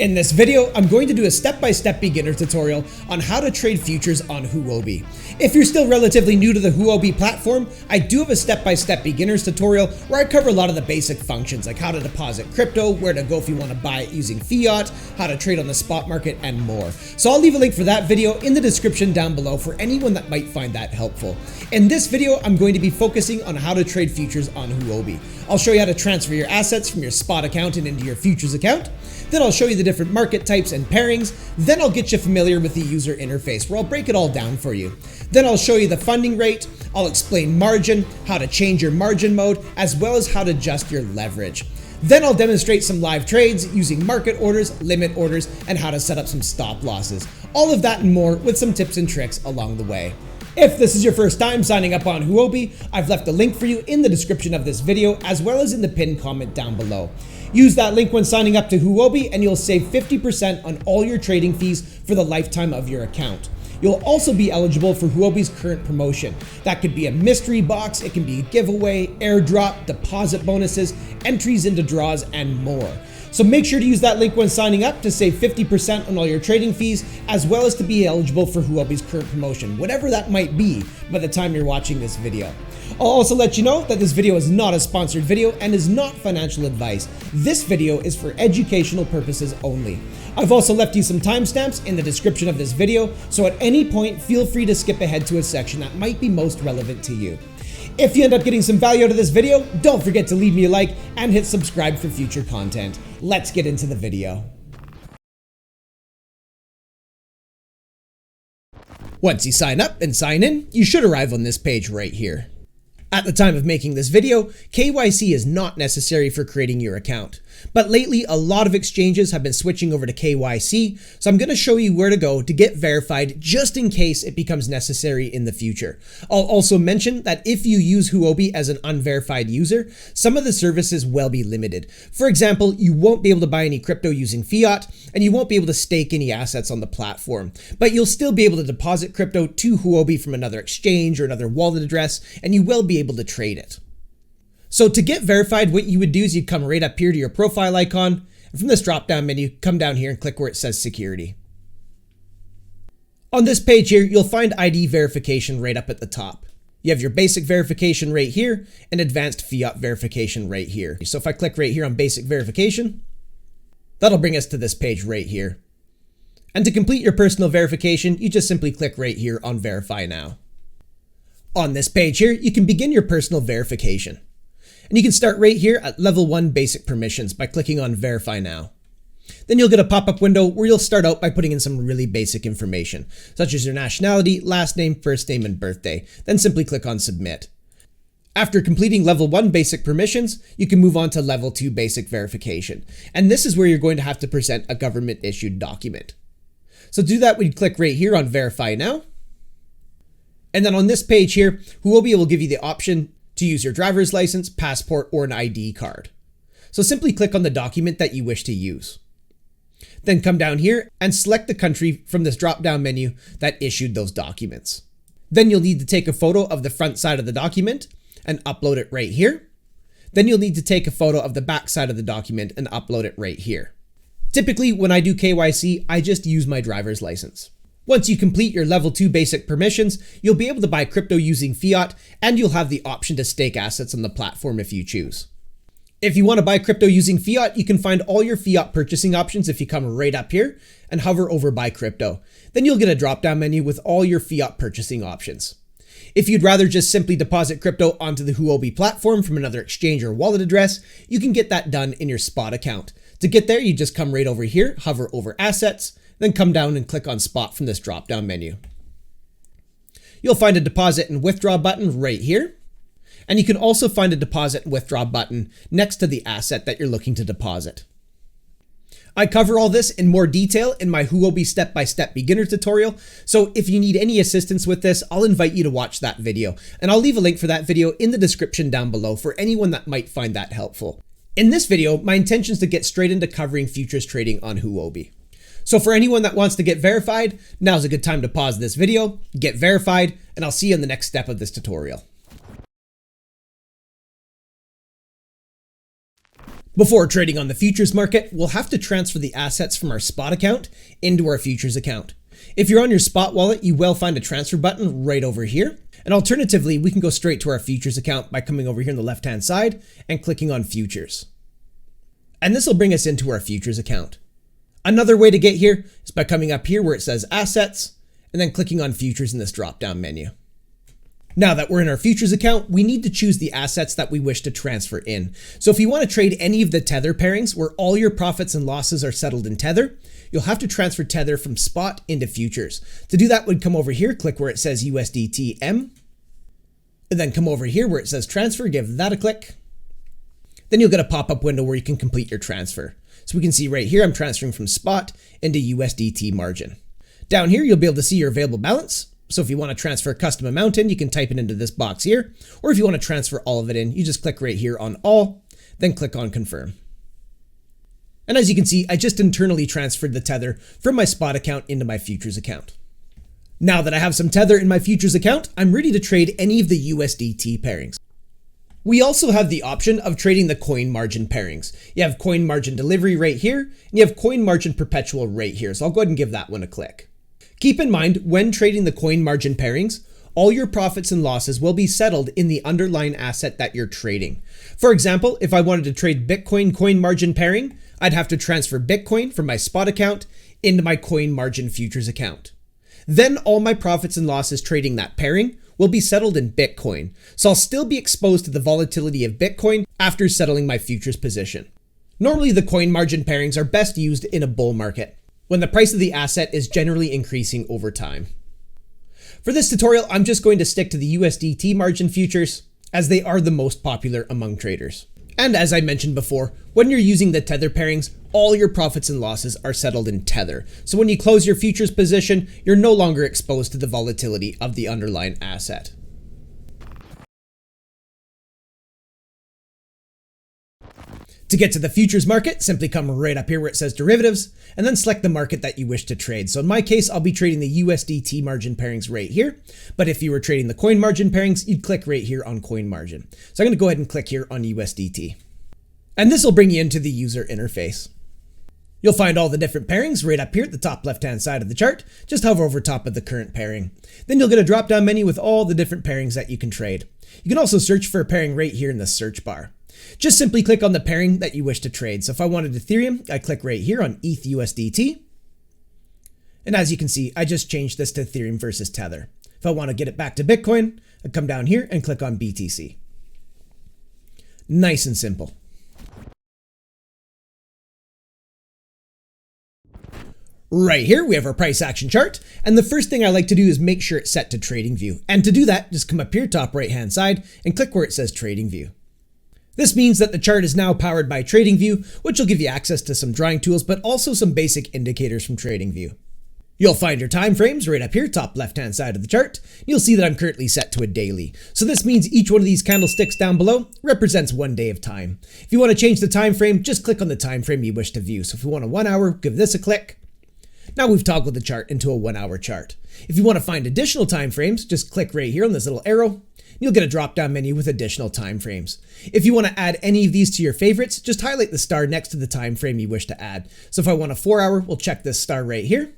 In this video, I'm going to do a step-by-step beginner tutorial on how to trade futures on Huobi. If you're still relatively new to the Huobi platform, I do have a step-by-step beginners tutorial where I cover a lot of the basic functions like how to deposit crypto, where to go if you want to buy it using fiat, how to trade on the spot market, and more. So I'll leave a link for that video in the description down below for anyone that might find that helpful. In this video, I'm going to be focusing on how to trade futures on Huobi. I'll show you how to transfer your assets from your spot account and into your futures account. Then I'll show you the different market types and pairings. Then I'll get you familiar with the user interface where I'll break it all down for you. Then I'll show you the funding rate. I'll explain margin, how to change your margin mode, as well as how to adjust your leverage. Then I'll demonstrate some live trades using market orders, limit orders, and how to set up some stop losses. All of that and more with some tips and tricks along the way. If this is your first time signing up on Huobi, I've left a link for you in the description of this video as well as in the pinned comment down below. Use that link when signing up to Huobi and you'll save 50% on all your trading fees for the lifetime of your account. You'll also be eligible for Huobi's current promotion. That could be a mystery box, it can be a giveaway, airdrop, deposit bonuses, entries into draws, and more. So make sure to use that link when signing up to save 50% on all your trading fees, as well as to be eligible for Huobi's current promotion, whatever that might be by the time you're watching this video. I'll also let you know that this video is not a sponsored video and is not financial advice. This video is for educational purposes only. I've also left you some timestamps in the description of this video, so at any point feel free to skip ahead to a section that might be most relevant to you. If you end up getting some value out of this video, don't forget to leave me a like and hit subscribe for future content. Let's get into the video. Once you sign up and sign in, you should arrive on this page right here. At the time of making this video, KYC is not necessary for creating your account. But lately, a lot of exchanges have been switching over to KYC, so I'm going to show you where to go to get verified just in case it becomes necessary in the future. I'll also mention that if you use Huobi as an unverified user, some of the services will be limited. For example, you won't be able to buy any crypto using fiat, and you won't be able to stake any assets on the platform. But you'll still be able to deposit crypto to Huobi from another exchange or another wallet address, and you will be able to trade it. So to get verified, what you would do is you'd come right up here to your profile icon, and from this drop-down menu, come down here and click where it says security. On this page here, you'll find ID verification right up at the top. You have your basic verification right here and advanced fiat verification right here. So if I click right here on basic verification, that'll bring us to this page right here. And to complete your personal verification, you just simply click right here on verify now. On this page here, you can begin your personal verification. And you can start right here at level 1 basic permissions by clicking on verify now. Then you'll get a pop-up window where you'll start out by putting in some really basic information, such as your nationality, last name, first name, and birthday. Then simply click on submit. After completing level 1 basic permissions, you can move on to level 2 basic verification. And this is where you're going to have to present a government issued document. So to do that, we'd click right here on verify now. And then on this page here, Huobi will give you the option to use your driver's license, passport, or an ID card. So simply click on the document that you wish to use. Then come down here and select the country from this drop-down menu that issued those documents. Then you'll need to take a photo of the front side of the document and upload it right here. Then you'll need to take a photo of the back side of the document and upload it right here. Typically, when I do KYC, I just use my driver's license. Once you complete your level 2 basic permissions, you'll be able to buy crypto using fiat, and you'll have the option to stake assets on the platform if you choose. If you want to buy crypto using fiat, you can find all your fiat purchasing options if you come right up here and hover over buy crypto. Then you'll get a drop-down menu with all your fiat purchasing options. If you'd rather just simply deposit crypto onto the Huobi platform from another exchange or wallet address, you can get that done in your spot account. To get there, you just come right over here, hover over assets, then come down and click on spot from this drop-down menu. You'll find a deposit and withdraw button right here. And you can also find a deposit and withdraw button next to the asset that you're looking to deposit. I cover all this in more detail in my Huobi step-by-step beginner tutorial, so if you need any assistance with this, I'll invite you to watch that video, and I'll leave a link for that video in the description down below for anyone that might find that helpful. In this video, my intention is to get straight into covering futures trading on Huobi. So for anyone that wants to get verified, now's a good time to pause this video, get verified, and I'll see you in the next step of this tutorial. Before trading on the futures market, we'll have to transfer the assets from our spot account into our futures account. If you're on your spot wallet, you will find a transfer button right over here. And alternatively, we can go straight to our futures account by coming over here on the left-hand side and clicking on futures. And this will bring us into our futures account. Another way to get here is by coming up here where it says assets and then clicking on futures in this drop-down menu. Now that we're in our futures account, we need to choose the assets that we wish to transfer in. So if you want to trade any of the tether pairings where all your profits and losses are settled in tether, you'll have to transfer tether from spot into futures. To do that, we'd come over here, click where it says USDTM, and then come over here where it says transfer, give that a click. Then you'll get a pop-up window where you can complete your transfer. So we can see right here, I'm transferring from spot into USDT margin. Down here, you'll be able to see your available balance. So if you want to transfer a custom amount in, you can type it into this box here. Or if you want to transfer all of it in, you just click right here on all, then click on confirm. And as you can see, I just internally transferred the tether from my spot account into my futures account. Now that I have some tether in my futures account, I'm ready to trade any of the USDT pairings. We also have the option of trading the coin margin pairings. You have coin margin delivery right here, and you have coin margin perpetual right here. So I'll go ahead and give that one a click. Keep in mind, when trading the coin margin pairings, all your profits and losses will be settled in the underlying asset that you're trading. For example, if I wanted to trade Bitcoin coin margin pairing, I'd have to transfer Bitcoin from my spot account into my coin margin futures account. Then all my profits and losses trading that pairing will be settled in Bitcoin. So I'll still be exposed to the volatility of Bitcoin after settling my futures position. Normally, the coin margin pairings are best used in a bull market, when the price of the asset is generally increasing over time. For this tutorial, I'm just going to stick to the USDT margin futures as they are the most popular among traders. And as I mentioned before, when you're using the tether pairings, all your profits and losses are settled in tether. So when you close your futures position, you're no longer exposed to the volatility of the underlying asset. To get to the futures market, simply come right up here where it says derivatives, and then select the market that you wish to trade. So in my case, I'll be trading the USDT margin pairings right here. But if you were trading the coin margin pairings, you'd click right here on coin margin. So I'm going to go ahead and click here on USDT. And this will bring you into the user interface. You'll find all the different pairings right up here at the top left-hand side of the chart. Just hover over top of the current pairing. Then you'll get a drop-down menu with all the different pairings that you can trade. You can also search for a pairing right here in the search bar. Just simply click on the pairing that you wish to trade. So if I wanted Ethereum, I click right here on ETH USDT. And as you can see, I just changed this to Ethereum versus Tether. If I want to get it back to Bitcoin, I come down here and click on BTC. Nice and simple. Right here, we have our price action chart. And the first thing I like to do is make sure it's set to trading view. And to do that, just come up here, top right-hand side, and click where it says trading view. This means that the chart is now powered by TradingView, which will give you access to some drawing tools, but also some basic indicators from TradingView. You'll find your time frames right up here, top left-hand side of the chart. You'll see that I'm currently set to a daily. So this means each one of these candlesticks down below represents 1 day of time. If you want to change the time frame, just click on the time frame you wish to view. So if you want a 1 hour, give this a click. Now we've toggled the chart into a 1 hour chart. If you want to find additional time frames, just click right here on this little arrow. You'll get a drop-down menu with additional time frames. If you want to add any of these to your favorites, just highlight the star next to the time frame you wish to add. So if I want a 4 hour, we'll check this star right here.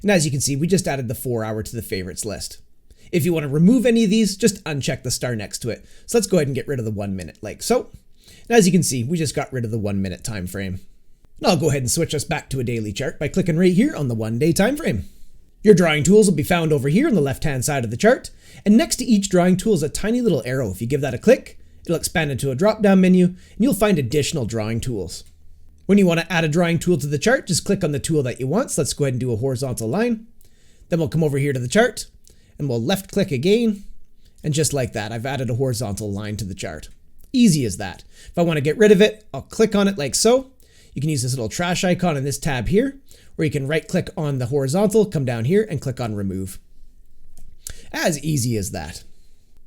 And as you can see, we just added the 4 hour to the favorites list. If you want to remove any of these, just uncheck the star next to it. So let's go ahead and get rid of the 1 minute like so. And as you can see, we just got rid of the 1 minute time frame. And I'll go ahead and switch us back to a daily chart by clicking right here on the 1 day time frame. Your drawing tools will be found over here on the left-hand side of the chart, and next to each drawing tool is a tiny little arrow. If you give that a click, it'll expand into a drop-down menu, and you'll find additional drawing tools. When you want to add a drawing tool to the chart, just click on the tool that you want. So let's go ahead and do a horizontal line. Then we'll come over here to the chart, and we'll left-click again, and just like that, I've added a horizontal line to the chart. Easy as that. If I want to get rid of it, I'll click on it like so. You can use this little trash icon in this tab here, where you can right-click on the horizontal, come down here, and click on remove. As easy as that.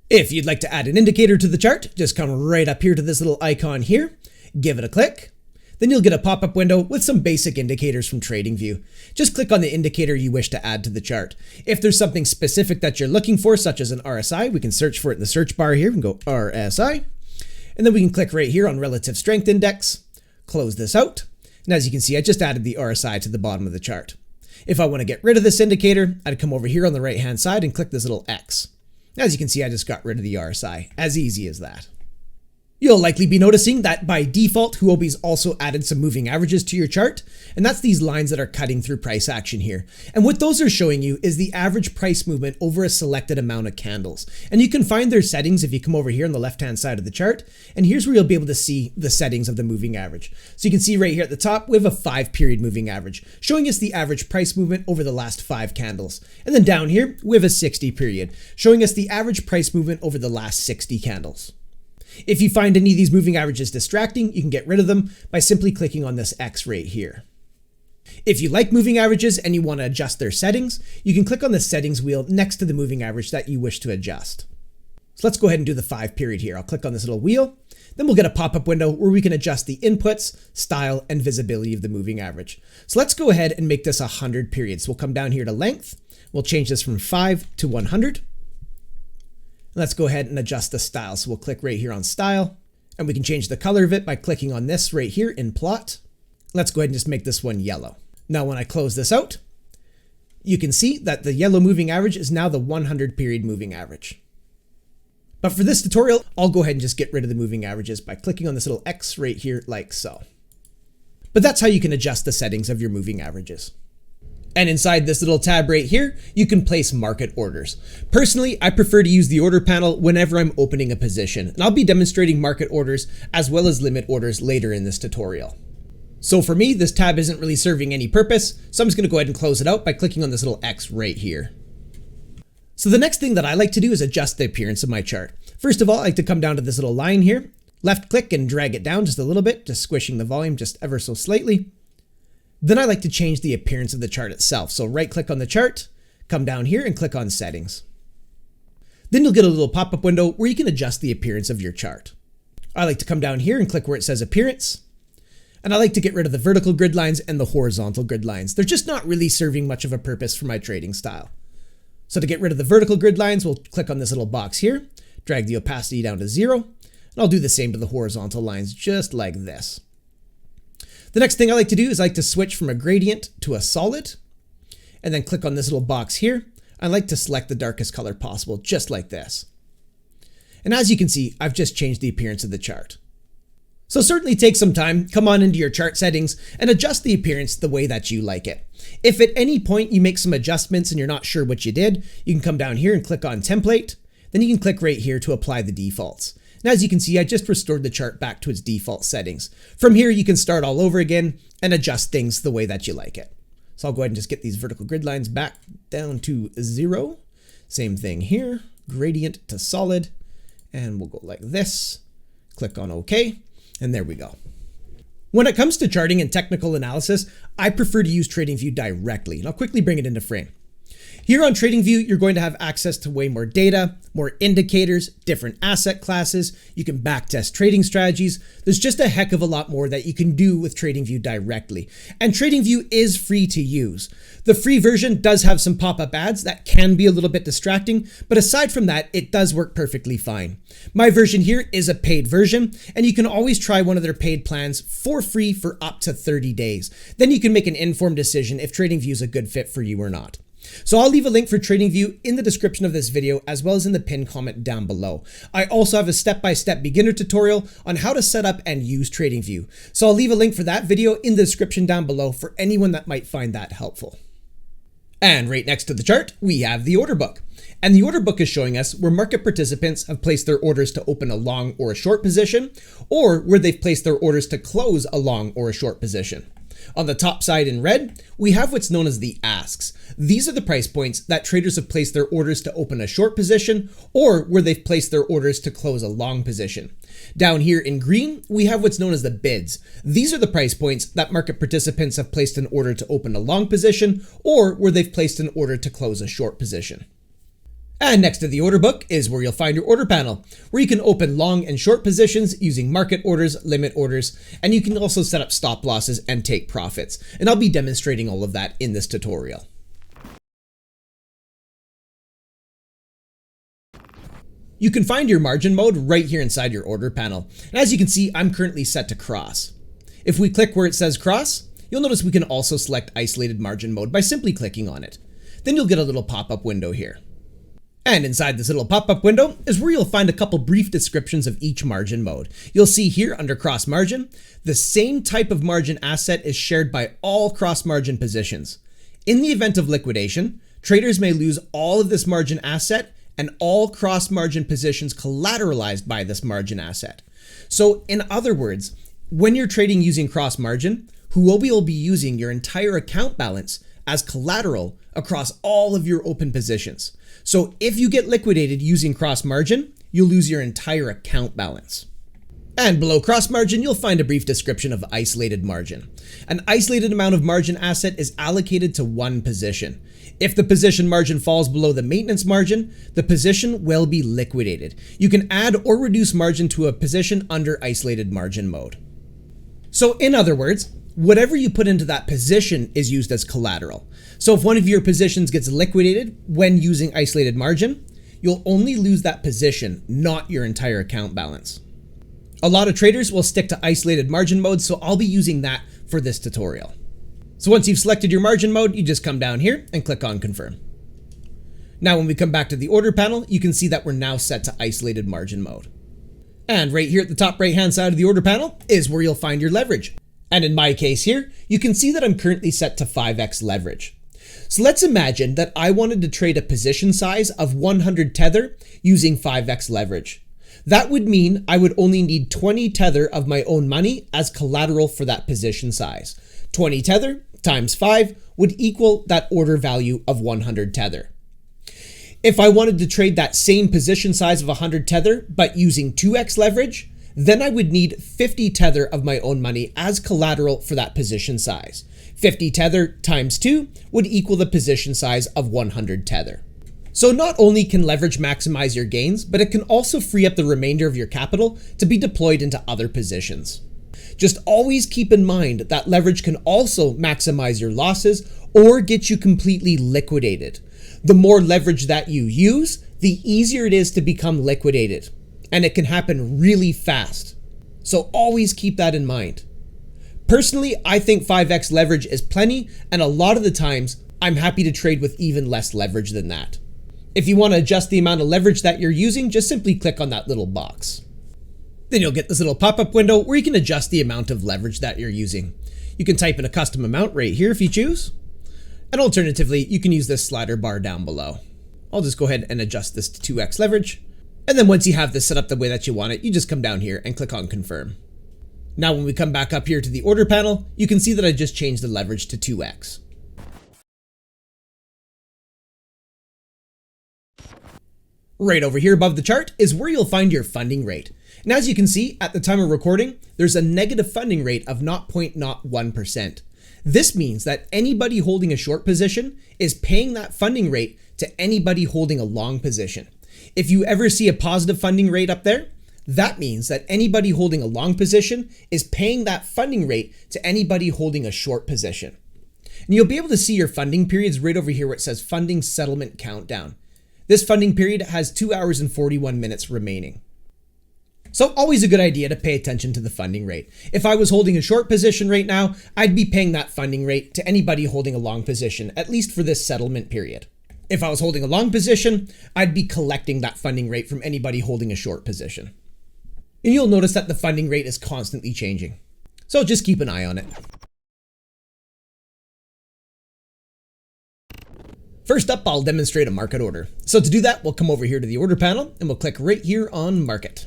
If you'd like to add an indicator to the chart, just come right up here to this little icon here, give it a click. Then you'll get a pop-up window with some basic indicators from TradingView. Just click on the indicator you wish to add to the chart. If there's something specific that you're looking for, such as an RSI, we can search for it in the search bar here. We can go RSI. And then we can click right here on Relative Strength Index. close this out. And as you can see, I just added the RSI to the bottom of the chart. If I want to get rid of this indicator, I'd come over here on the right hand side and click this little X. As you can see, I just got rid of the RSI. As easy as that. You'll likely be noticing that by default, Huobi's also added some moving averages to your chart, and that's these lines that are cutting through price action here. And what those are showing you is the average price movement over a selected amount of candles. And you can find their settings if you come over here on the left-hand side of the chart, and here's where you'll be able to see the settings of the moving average. So you can see right here at the top, we have a 5-period moving average, showing us the average price movement over the last 5 candles. And then down here, we have a 60-period, showing us the average price movement over the last 60 candles. If you find any of these moving averages distracting, you can get rid of them by simply clicking on this X right here. If you like moving averages and you want to adjust their settings, you can click on the settings wheel next to the moving average that you wish to adjust. So let's go ahead and do the 5-period here. I'll click on this little wheel. Then we'll get a pop-up window where we can adjust the inputs, style, and visibility of the moving average. So let's go ahead and make this 100 periods. So we'll come down here to length. We'll change this from 5 to 100. Let's go ahead and adjust the style. So we'll click right here on style, and we can change the color of it by clicking on this right here in plot. Let's go ahead and just make this one yellow. Now when I close this out, you can see that the yellow moving average is now the 100-period moving average. But for this tutorial, I'll go ahead and just get rid of the moving averages by clicking on this little X right here like so. But that's how you can adjust the settings of your moving averages. And inside this little tab right here, you can place market orders. Personally, I prefer to use the order panel whenever I'm opening a position, and I'll be demonstrating market orders as well as limit orders later in this tutorial. So for me, this tab isn't really serving any purpose, so I'm just going to go ahead and close it out by clicking on this little X right here. So the next thing that I like to do is adjust the appearance of my chart. First of all, I like to come down to this little line here, left click and drag it down just a little bit, just squishing the volume just ever so slightly. Then I like to change the appearance of the chart itself. So right click on the chart, come down here and click on settings. Then you'll get a little pop-up window where you can adjust the appearance of your chart. I like to come down here and click where it says appearance. And I like to get rid of the vertical grid lines and the horizontal grid lines. They're just not really serving much of a purpose for my trading style. So to get rid of the vertical grid lines, we'll click on this little box here, drag the opacity down to 0, and I'll do the same to the horizontal lines just like this. The next thing I like to do is I like to switch from a gradient to a solid, and then click on this little box here. I like to select the darkest color possible, just like this. And as you can see, I've just changed the appearance of the chart. So certainly take some time, come on into your chart settings, and adjust the appearance the way that you like it. If at any point you make some adjustments and you're not sure what you did, you can come down here and click on template. Then you can click right here to apply the defaults. And as you can see, I just restored the chart back to its default settings. From here, you can start all over again and adjust things the way that you like it. So I'll go ahead and just get these vertical grid lines back down to 0. Same thing here, gradient to solid, and we'll go like this. Click on OK, and there we go. When it comes to charting and technical analysis, I prefer to use TradingView directly, and I'll quickly bring it into frame. Here on TradingView, you're going to have access to way more data, more indicators, different asset classes. You can backtest trading strategies. There's just a heck of a lot more that you can do with TradingView directly. And TradingView is free to use. The free version does have some pop-up ads that can be a little bit distracting, but aside from that, it does work perfectly fine. My version here is a paid version, and you can always try one of their paid plans for free for up to 30 days. Then you can make an informed decision if TradingView is a good fit for you or not. So I'll leave a link for TradingView in the description of this video as well as in the pinned comment down below. I also have a step-by-step beginner tutorial on how to set up and use TradingView. So I'll leave a link for that video in the description down below for anyone that might find that helpful. And right next to the chart, we have the order book. And the order book is showing us where market participants have placed their orders to open a long or a short position, or where they've placed their orders to close a long or a short position. On the top side in red, we have what's known as the asks. These are the price points that traders have placed their orders to open a short position or where they've placed their orders to close a long position. Down here in green, we have what's known as the bids. These are the price points that market participants have placed an order to open a long position or where they've placed an order to close a short position. And next to the order book is where you'll find your order panel, where you can open long and short positions using market orders, limit orders, and you can also set up stop losses and take profits. And I'll be demonstrating all of that in this tutorial. You can find your margin mode right here inside your order panel. And as you can see, I'm currently set to cross. If we click where it says cross, you'll notice we can also select isolated margin mode by simply clicking on it. Then you'll get a little pop-up window here. And inside this little pop-up window is where you'll find a couple brief descriptions of each margin mode. You'll see here under cross margin, the same type of margin asset is shared by all cross margin positions. In the event of liquidation, traders may lose all of this margin asset and all cross margin positions collateralized by this margin asset. So in other words, when you're trading using cross margin, Huobi will be using your entire account balance as collateral across all of your open positions. So if you get liquidated using cross margin, you'll lose your entire account balance. And below cross margin, you'll find a brief description of isolated margin. An isolated amount of margin asset is allocated to one position. If the position margin falls below the maintenance margin, the position will be liquidated. You can add or reduce margin to a position under isolated margin mode. So in other words, whatever you put into that position is used as collateral. So if one of your positions gets liquidated when using isolated margin, you'll only lose that position, not your entire account balance. A lot of traders will stick to isolated margin mode, so I'll be using that for this tutorial. So once you've selected your margin mode, you just come down here and click on confirm. Now when we come back to the order panel, you can see that we're now set to isolated margin mode. And right here at the top right hand side of the order panel is where you'll find your leverage. And in my case here, you can see that I'm currently set to 5x leverage. So let's imagine that I wanted to trade a position size of 100 tether using 5x leverage. That would mean I would only need 20 tether of my own money as collateral for that position size. 20 tether times 5 would equal that order value of 100 tether. If I wanted to trade that same position size of 100 tether, but using 2x leverage, then I would need 50 tether of my own money as collateral for that position size. 50 tether times 2 would equal the position size of 100 tether. So not only can leverage maximize your gains, but it can also free up the remainder of your capital to be deployed into other positions. Just always keep in mind that leverage can also maximize your losses or get you completely liquidated. The more leverage that you use, the easier it is to become liquidated. And it can happen really fast. So always keep that in mind. Personally, I think 5x leverage is plenty, and a lot of the times, I'm happy to trade with even less leverage than that. If you want to adjust the amount of leverage that you're using, just simply click on that little box. Then you'll get this little pop-up window where you can adjust the amount of leverage that you're using. You can type in a custom amount right here if you choose. And alternatively, you can use this slider bar down below. I'll just go ahead and adjust this to 2x leverage. And then once you have this set up the way that you want it, you just come down here and click on confirm. Now when we come back up here to the order panel, you can see that I just changed the leverage to 2x. Right over here above the chart is where you'll find your funding rate. And as you can see, at the time of recording, there's a negative funding rate of 0.01%. This means that anybody holding a short position is paying that funding rate to anybody holding a long position. If you ever see a positive funding rate up there, that means that anybody holding a long position is paying that funding rate to anybody holding a short position. And you'll be able to see your funding periods right over here where it says funding settlement countdown. This funding period has 2 hours and 41 minutes remaining. So always a good idea to pay attention to the funding rate. If I was holding a short position right now, I'd be paying that funding rate to anybody holding a long position, at least for this settlement period. If I was holding a long position, I'd be collecting that funding rate from anybody holding a short position. And you'll notice that the funding rate is constantly changing. So just keep an eye on it. First up, I'll demonstrate a market order. So to do that, we'll come over here to the order panel and we'll click right here on market.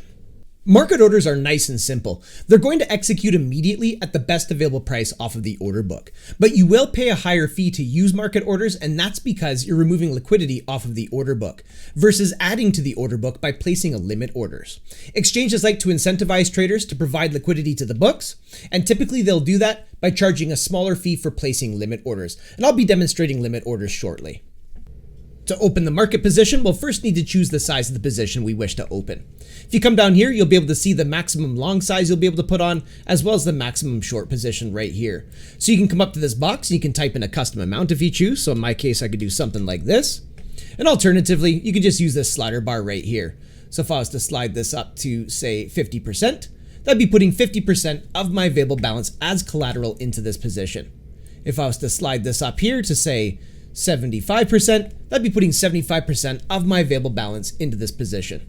Market orders are nice and simple. They're going to execute immediately at the best available price off of the order book. But you will pay a higher fee to use market orders, and that's because you're removing liquidity off of the order book versus adding to the order book by placing a limit orders. Exchanges like to incentivize traders to provide liquidity to the books, and typically they'll do that by charging a smaller fee for placing limit orders. And I'll be demonstrating limit orders shortly. To open the market position, we'll first need to choose the size of the position we wish to open. If you come down here, you'll be able to see the maximum long size you'll be able to put on, as well as the maximum short position right here. So you can come up to this box and you can type in a custom amount if you choose. So in my case, I could do something like this. And alternatively, you could just use this slider bar right here. So if I was to slide this up to say 50%, that'd be putting 50% of my available balance as collateral into this position. If I was to slide this up here to say 75%, that'd be putting 75% of my available balance into this position.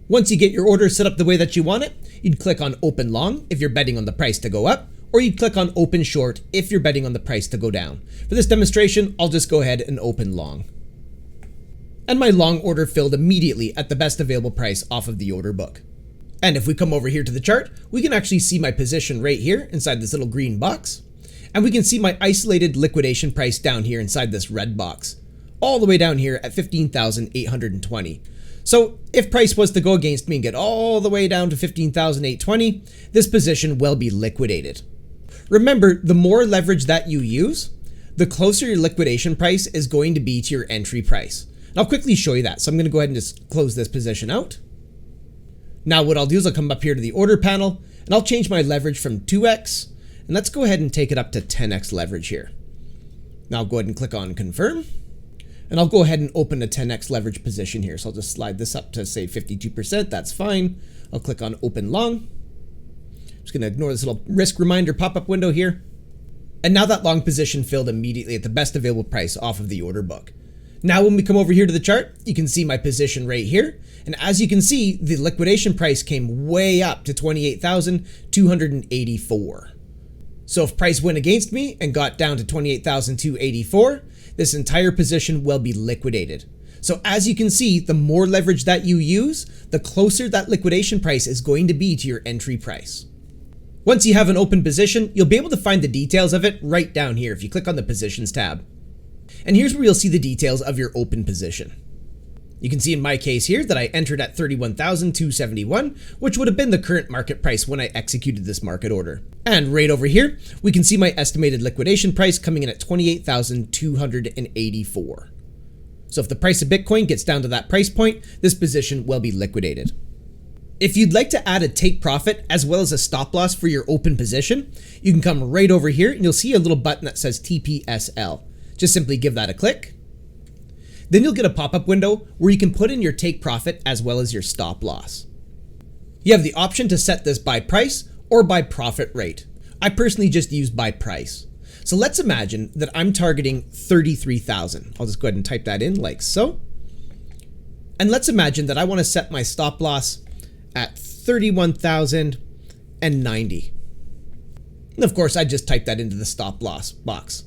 Once you get your order set up the way that you want it, you'd click on open long if you're betting on the price to go up, or you'd click on open short if you're betting on the price to go down. For this demonstration, I'll just go ahead and open long. And my long order filled immediately at the best available price off of the order book. And if we come over here to the chart, we can actually see my position right here inside this little green box. And we can see my isolated liquidation price down here inside this red box, all the way down here at 15,820. So if price was to go against me and get all the way down to 15,820, this position will be liquidated. Remember, the more leverage that you use, the closer your liquidation price is going to be to your entry price. And I'll quickly show you that. So I'm going to go ahead and just close this position out. Now what I'll do is I'll come up here to the order panel and I'll change my leverage from 2x. And let's go ahead and take it up to 10x leverage here. Now I'll go ahead and click on confirm. And I'll go ahead and open a 10x leverage position here. So I'll just slide this up to say 52%. That's fine. I'll click on open long. I'm just going to ignore this little risk reminder pop-up window here. And now that long position filled immediately at the best available price off of the order book. Now when we come over here to the chart, you can see my position right here. And as you can see, the liquidation price came way up to 28,284. So if price went against me and got down to 28,284, this entire position will be liquidated. So as you can see, the more leverage that you use, the closer that liquidation price is going to be to your entry price. Once you have an open position, you'll be able to find the details of it right down here if you click on the positions tab. And here's where you'll see the details of your open position. You can see in my case here that I entered at 31,271, which would have been the current market price when I executed this market order. And right over here, we can see my estimated liquidation price coming in at 28,284. So if the price of Bitcoin gets down to that price point, this position will be liquidated. If you'd like to add a take profit as well as a stop loss for your open position, you can come right over here and you'll see a little button that says TPSL. Just simply give that a click. Then you'll get a pop-up window where you can put in your take profit as well as your stop loss. You have the option to set this by price or by profit rate. I personally just use by price. So let's imagine that I'm targeting 33,000. I'll just go ahead and type that in like so. And let's imagine that I want to set my stop loss at 31,090. And of course, I just type that into the stop loss box.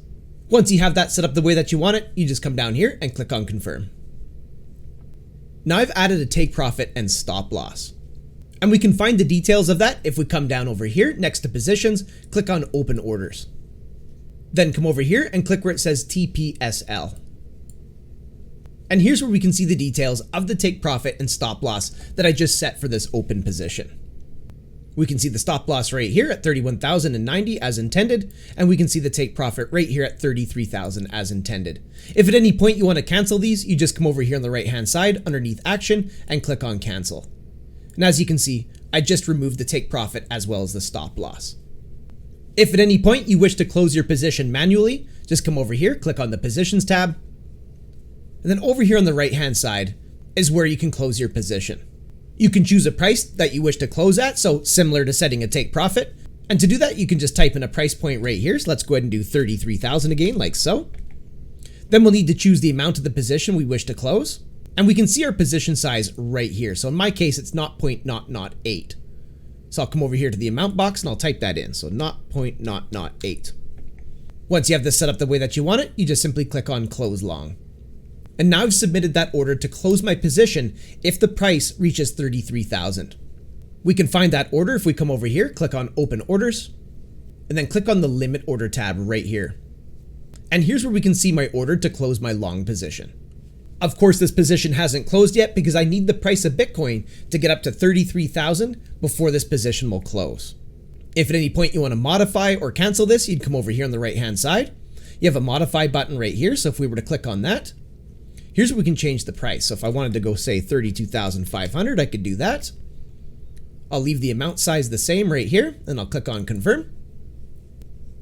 Once you have that set up the way that you want it, you just come down here and click on confirm. Now I've added a take profit and stop loss. And we can find the details of that if we come down over here next to positions, click on open orders. Then come over here and click where it says TPSL. And here's where we can see the details of the take profit and stop loss that I just set for this open position. We can see the stop loss right here at 31,090 as intended, and we can see the take profit right here at 33,000 as intended. If at any point you want to cancel these, you just come over here on the right hand side underneath action and click on cancel. And as you can see, I just removed the take profit as well as the stop loss. If at any point you wish to close your position manually, just come over here, click on the positions tab, and then over here on the right hand side is where you can close your position. You can choose a price that you wish to close at, so similar to setting a take profit. And to do that, you can just type in a price point right here. So let's go ahead and do 33,000 again, like so. Then we'll need to choose the amount of the position we wish to close. And we can see our position size right here. So in my case, it's 0.008. So I'll come over here to the amount box and I'll type that in. So 0.008. Once you have this set up the way that you want it, you just simply click on close long. And now I've submitted that order to close my position if the price reaches 33,000. We can find that order if we come over here, click on open orders, and then click on the limit order tab right here. And here's where we can see my order to close my long position. Of course, this position hasn't closed yet because I need the price of Bitcoin to get up to 33,000 before this position will close. If at any point you want to modify or cancel this, you'd come over here on the right hand side. You have a modify button right here. So if we were to click on that, here's where we can change the price. So if I wanted to go say 32,500, I could do that. I'll leave the amount size the same right here, and I'll click on confirm.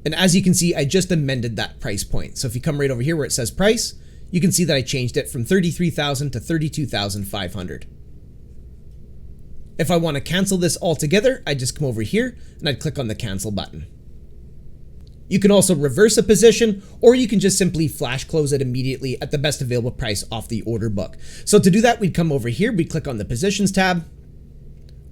And as you can see, I just amended that price point. So if you come right over here where it says price, you can see that I changed it from 33,000 to 32,500. If I want to cancel this altogether, I just come over here and I'd click on the cancel button. You can also reverse a position, or you can just simply flash close it immediately at the best available price off the order book. So to do that, we'd come over here, we'd click on the positions tab,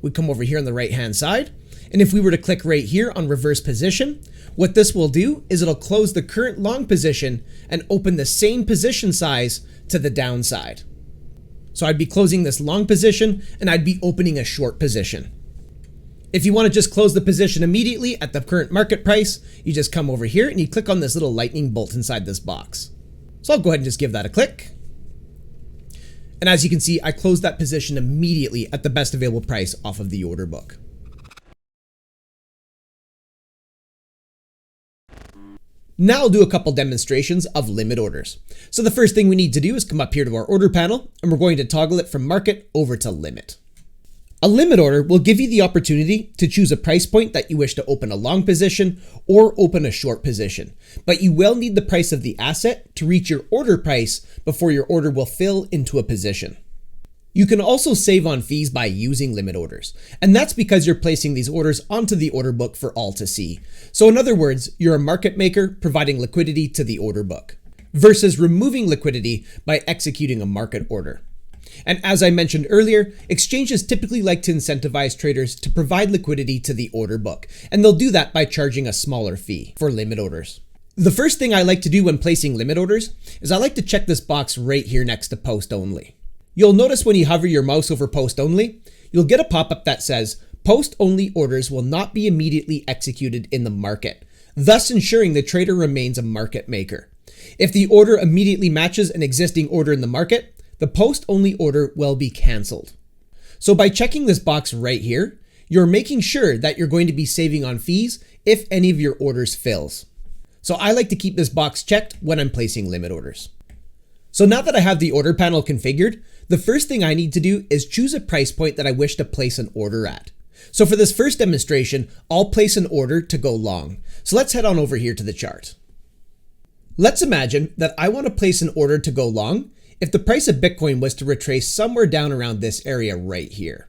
we'd come over here on the right hand side, and if we were to click right here on reverse position, what this will do is it'll close the current long position and open the same position size to the downside. So I'd be closing this long position and I'd be opening a short position. If you want to just close the position immediately at the current market price, you just come over here and you click on this little lightning bolt inside this box. So I'll go ahead and just give that a click. And as you can see, I closed that position immediately at the best available price off of the order book. Now I'll do a couple demonstrations of limit orders. So the first thing we need to do is come up here to our order panel and we're going to toggle it from market over to limit. A limit order will give you the opportunity to choose a price point that you wish to open a long position or open a short position, but you will need the price of the asset to reach your order price before your order will fill into a position. You can also save on fees by using limit orders, and that's because you're placing these orders onto the order book for all to see. So in other words, you're a market maker providing liquidity to the order book versus removing liquidity by executing a market order. And as I mentioned earlier, exchanges typically like to incentivize traders to provide liquidity to the order book, and they'll do that by charging a smaller fee for limit orders. The first thing I like to do when placing limit orders is I like to check this box right here next to post only. You'll notice when you hover your mouse over post only, you'll get a pop-up that says post only orders will not be immediately executed in the market, thus ensuring the trader remains a market maker. If the order immediately matches an existing order in the market, the post-only order will be canceled. So by checking this box right here, you're making sure that you're going to be saving on fees if any of your orders fills. So I like to keep this box checked when I'm placing limit orders. So now that I have the order panel configured, the first thing I need to do is choose a price point that I wish to place an order at. So for this first demonstration, I'll place an order to go long. So let's head on over here to the chart. Let's imagine that I want to place an order to go long if the price of Bitcoin was to retrace somewhere down around this area right here.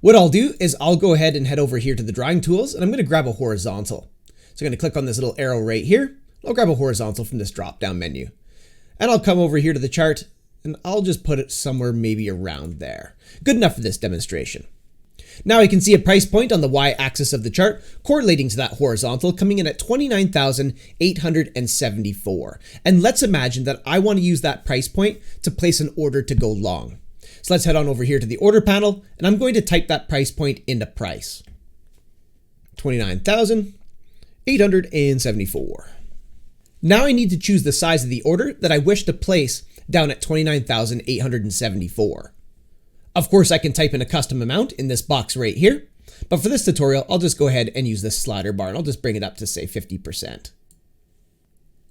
What I'll do is I'll go ahead and head over here to the drawing tools and I'm going to grab a horizontal. So I'm going to click on this little arrow right here. I'll grab a horizontal from this drop down menu. And I'll come over here to the chart and I'll just put it somewhere maybe around there. Good enough for this demonstration. Now I can see a price point on the y-axis of the chart correlating to that horizontal coming in at 29,874. And let's imagine that I want to use that price point to place an order to go long. So let's head on over here to the order panel and I'm going to type that price point into price. 29,874. Now I need to choose the size of the order that I wish to place down at 29,874. Of course, I can type in a custom amount in this box right here, but for this tutorial, I'll just go ahead and use this slider bar and I'll just bring it up to say 50%.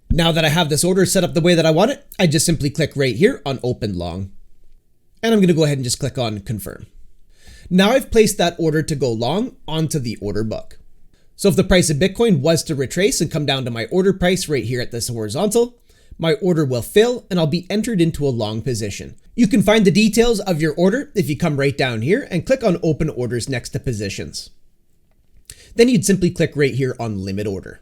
Now that I have this order set up the way that I want it, I just simply click right here on open long. And I'm going to go ahead and just click on confirm. Now I've placed that order to go long onto the order book. So if the price of Bitcoin was to retrace and come down to my order price right here at this horizontal, my order will fill and I'll be entered into a long position. You can find the details of your order if you come right down here and click on open orders next to positions. Then you'd simply click right here on limit order.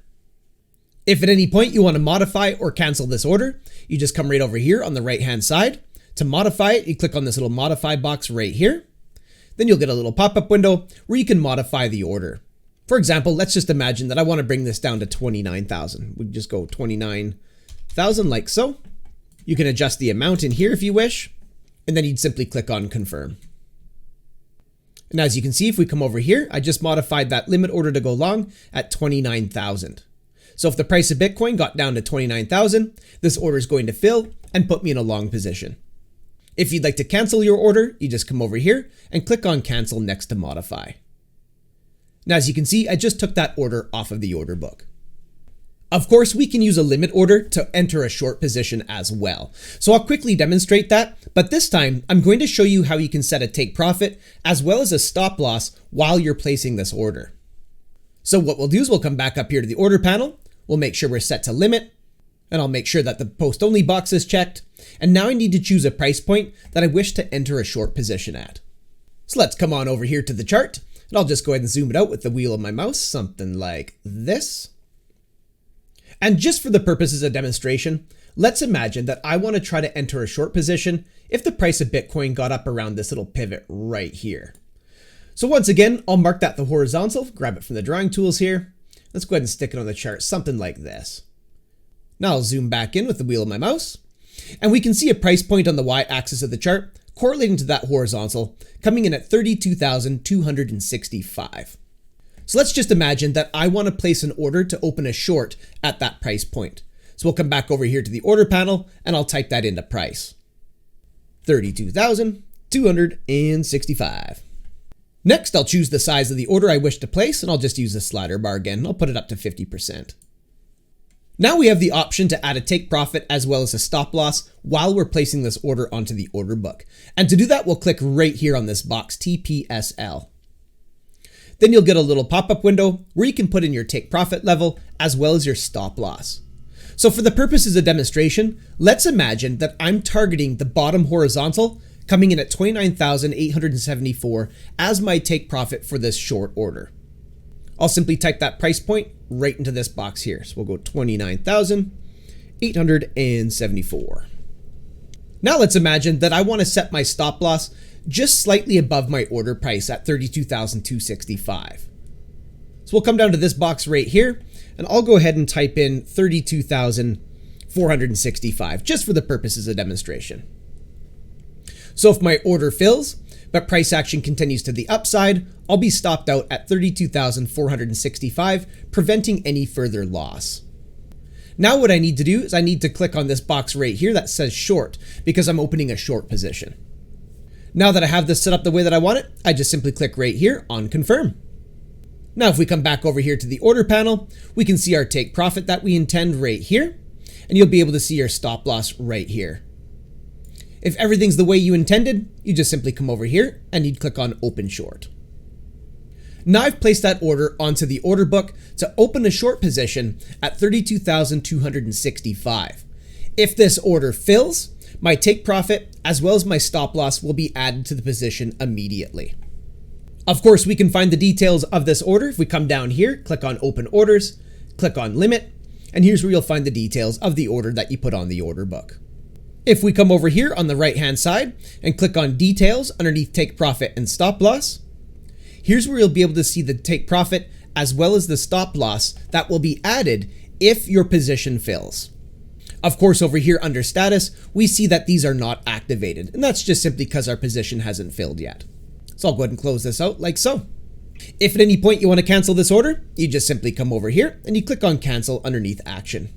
If at any point you want to modify or cancel this order, you just come right over here on the right hand side. To modify it, you click on this little modify box right here. Then you'll get a little pop-up window where you can modify the order. For example, let's just imagine that I want to bring this down to 29,000. We just go 29,000 like so. You can adjust the amount in here if you wish, and then you'd simply click on confirm. And as you can see, if we come over here, I just modified that limit order to go long at 29,000. So if the price of Bitcoin got down to 29,000, this order is going to fill and put me in a long position. If you'd like to cancel your order, you just come over here and click on cancel next to modify. Now, as you can see, I just took that order off of the order book. Of course, we can use a limit order to enter a short position as well. So I'll quickly demonstrate that, but this time I'm going to show you how you can set a take profit as well as a stop loss while you're placing this order. So what we'll do is we'll come back up here to the order panel. We'll make sure we're set to limit, and I'll make sure that the post only box is checked. And now I need to choose a price point that I wish to enter a short position at. So let's come on over here to the chart, and I'll just go ahead and zoom it out with the wheel of my mouse, something like this. And just for the purposes of demonstration, let's imagine that I want to try to enter a short position if the price of Bitcoin got up around this little pivot right here. So once again, I'll mark that the horizontal, grab it from the drawing tools here. Let's go ahead and stick it on the chart, something like this. Now I'll zoom back in with the wheel of my mouse, and we can see a price point on the y-axis of the chart correlating to that horizontal, coming in at 32,265. So let's just imagine that I want to place an order to open a short at that price point. So we'll come back over here to the order panel, and I'll type that into price. 32,265. Next, I'll choose the size of the order I wish to place, and I'll just use the slider bar again. I'll put it up to 50%. Now we have the option to add a take profit as well as a stop loss while we're placing this order onto the order book. And to do that, we'll click right here on this box, TPSL. Then you'll get a little pop-up window where you can put in your take profit level as well as your stop loss. So for the purposes of demonstration, let's imagine that I'm targeting the bottom horizontal coming in at 29,874 as my take profit for this short order. I'll simply type that price point right into this box here. So we'll go 29,874. Now let's imagine that I want to set my stop loss just slightly above my order price at 32,265. So we'll come down to this box right here, and I'll go ahead and type in 32,465 just for the purposes of demonstration. So if my order fills, but price action continues to the upside, I'll be stopped out at 32,465, preventing any further loss. Now what I need to do is I need to click on this box right here that says short because I'm opening a short position. Now that I have this set up the way that I want it, I just simply click right here on confirm. Now if we come back over here to the order panel, we can see our take profit that we intend right here, and you'll be able to see your stop loss right here. If everything's the way you intended, you just simply come over here and you'd click on open short. Now I've placed that order onto the order book to open a short position at 32,265. If this order fills, my take profit as well as my stop loss will be added to the position immediately. Of course, we can find the details of this order if we come down here, click on open orders, click on limit, and here's where you'll find the details of the order that you put on the order book. If we come over here on the right hand side and click on details underneath take profit and stop loss, here's where you'll be able to see the take profit as well as the stop loss that will be added if your position fills. Of course, over here under status, we see that these are not activated, and that's just simply because our position hasn't filled yet. So I'll go ahead and close this out like so. If at any point you want to cancel this order, you just simply come over here and you click on cancel underneath action.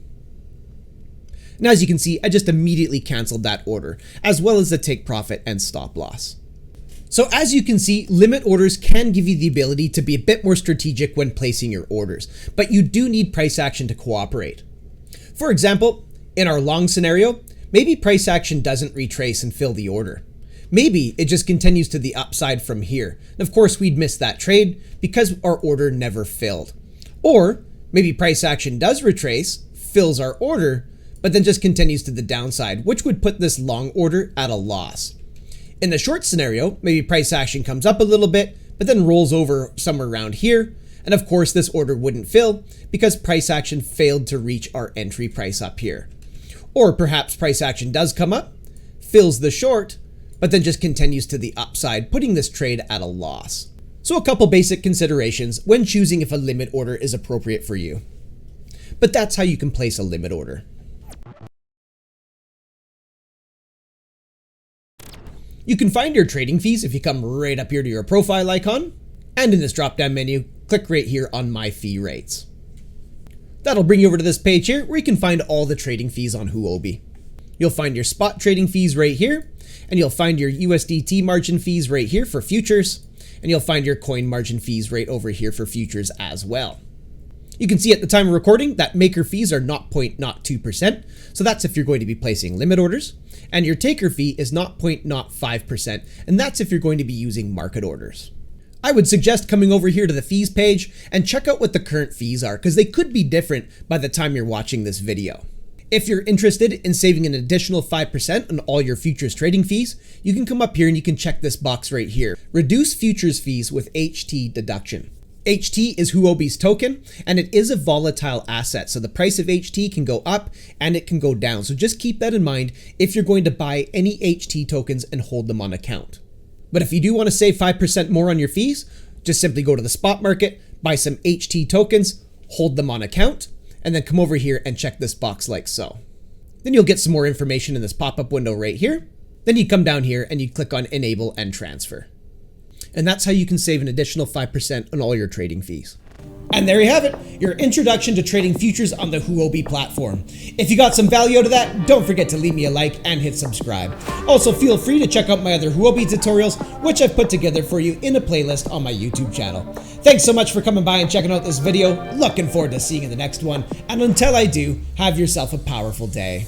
Now, as you can see, I just immediately canceled that order, as well as the take profit and stop loss. So as you can see, limit orders can give you the ability to be a bit more strategic when placing your orders, but you do need price action to cooperate. For example, in our long scenario, maybe price action doesn't retrace and fill the order. Maybe it just continues to the upside from here. And of course, we'd miss that trade because our order never filled. Or maybe price action does retrace, fills our order, but then just continues to the downside, which would put this long order at a loss. In the short scenario, maybe price action comes up a little bit, but then rolls over somewhere around here. And of course, this order wouldn't fill because price action failed to reach our entry price up here. Or perhaps price action does come up, fills the short, but then just continues to the upside, putting this trade at a loss. So a couple basic considerations when choosing if a limit order is appropriate for you. But that's how you can place a limit order. You can find your trading fees if you come right up here to your profile icon, and in this drop-down menu, click right here on My Fee Rates. That'll bring you over to this page here where you can find all the trading fees on Huobi. You'll find your spot trading fees right here, and you'll find your USDT margin fees right here for futures, and you'll find your coin margin fees right over here for futures as well. You can see at the time of recording that maker fees are 0.02%, so that's if you're going to be placing limit orders, and your taker fee is 0.05%, and that's if you're going to be using market orders. I would suggest coming over here to the fees page and check out what the current fees are, because they could be different by the time you're watching this video. If you're interested in saving an additional 5% on all your futures trading fees, you can come up here and you can check this box right here. Reduce futures fees with HT deduction. HT is Huobi's token, and it is a volatile asset, so the price of HT can go up and it can go down. So just keep that in mind if you're going to buy any HT tokens and hold them on account. But if you do want to save 5% more on your fees, just simply go to the spot market, buy some HT tokens, hold them on account, and then come over here and check this box like so. Then you'll get some more information in this pop-up window right here. Then you come down here and you click on Enable and Transfer. And that's how you can save an additional 5% on all your trading fees. And there you have it, your introduction to trading futures on the Huobi platform. If you got some value out of that, don't forget to leave me a like and hit subscribe. Also, feel free to check out my other Huobi tutorials, which I've put together for you in a playlist on my YouTube channel. Thanks so much for coming by and checking out this video. Looking forward to seeing you in the next one. And until I do, have yourself a powerful day.